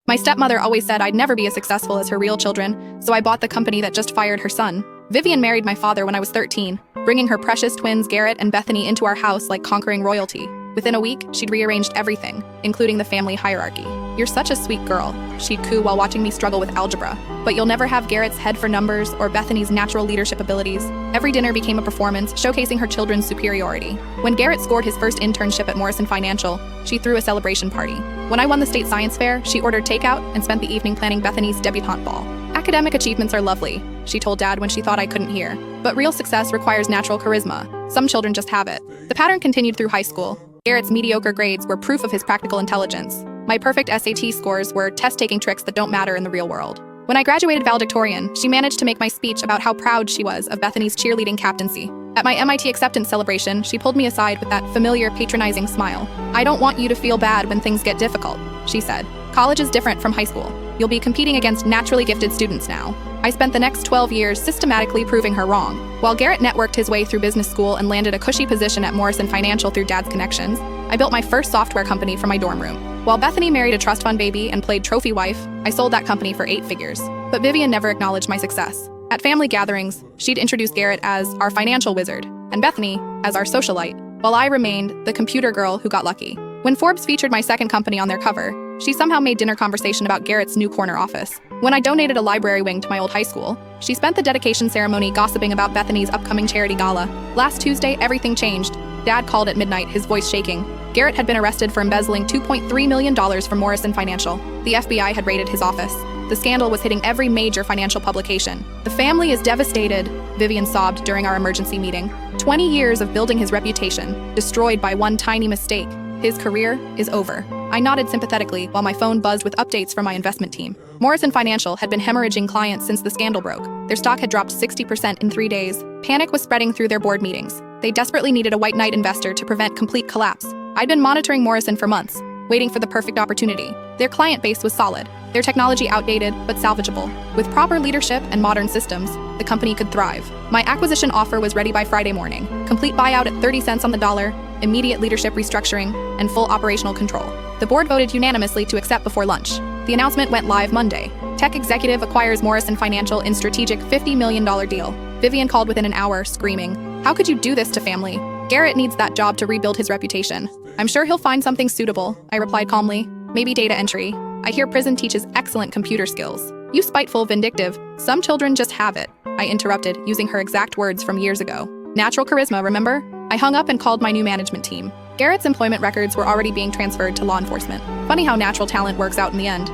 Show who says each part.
Speaker 1: My stepmother always said I'd never be as successful as her real children, so I bought the company that just fired her son. Vivian married my father when I was 13, bringing her precious twins Garrett and Bethany into our house like conquering royalty. Within a week, she'd rearranged everything, including the family hierarchy. "You're such a sweet girl," she'd coo while watching me struggle with algebra. "But you'll never have Garrett's head for numbers or Bethany's natural leadership abilities." Every dinner became a performance, showcasing her children's superiority. When Garrett scored his first internship at Morrison Financial, she threw a celebration party. When I won the state science fair, she ordered takeout and spent the evening planning Bethany's debutante ball. "Academic achievements are lovely," she told Dad when she thought I couldn't hear. "But real success requires natural charisma. Some children just have it." The pattern continued through high school. Garrett's mediocre grades were proof of his practical intelligence. My perfect SAT scores were test-taking tricks that don't matter in the real world. When I graduated valedictorian, she managed to make my speech about how proud she was of Bethany's cheerleading captaincy. At my MIT acceptance celebration, she pulled me aside with that familiar, patronizing smile. "I don't want you to feel bad when things get difficult," she said. "College is different from high school. You'll be competing against naturally gifted students now." I spent the next 12 years systematically proving her wrong. While Garrett networked his way through business school and landed a cushy position at Morrison Financial through Dad's connections, I built my first software company from my dorm room. While Bethany married a trust fund baby and played trophy wife, I sold that company for 8 figures. But Vivian never acknowledged my success. At family gatherings, she'd introduce Garrett as our financial wizard, and Bethany as our socialite, while I remained the computer girl who got lucky. When Forbes featured my second company on their cover, she somehow made dinner conversation about Garrett's new corner office. When I donated a library wing to my old high school, she spent the dedication ceremony gossiping about Bethany's upcoming charity gala. Last Tuesday, everything changed. Dad called at midnight, his voice shaking. Garrett had been arrested for embezzling $2.3 million from Morrison Financial. The FBI had raided his office. The scandal was hitting every major financial publication. "The family is devastated," Vivian sobbed during our emergency meeting. 20 years of building his reputation, destroyed by one tiny mistake. His career is over. I nodded sympathetically while my phone buzzed with updates from my investment team. Morrison Financial had been hemorrhaging clients since the scandal broke. Their stock had dropped 60% in 3 days. Panic was spreading through their board meetings. They desperately needed a white knight investor to prevent complete collapse. I'd been monitoring Morrison for months, waiting for the perfect opportunity. Their client base was solid, their technology outdated but salvageable. With proper leadership and modern systems, the company could thrive. My acquisition offer was ready by Friday morning. Complete buyout at 30 cents on the dollar, immediate leadership restructuring, and full operational control. The board voted unanimously to accept before lunch. The announcement went live Monday. Tech executive acquires Morrison Financial in strategic $50 million deal. Vivian called within an hour, screaming, "How could you do this to family? Garrett needs that job to rebuild his reputation." "I'm sure he'll find something suitable," I replied calmly. "Maybe data entry. I hear prison teaches excellent computer skills." "You spiteful, vindictive. Some children just have it," I interrupted, using her exact words from years ago. "Natural charisma, remember?" I hung up and called my new management team. Garrett's employment records were already being transferred to law enforcement. Funny how natural talent works out in the end.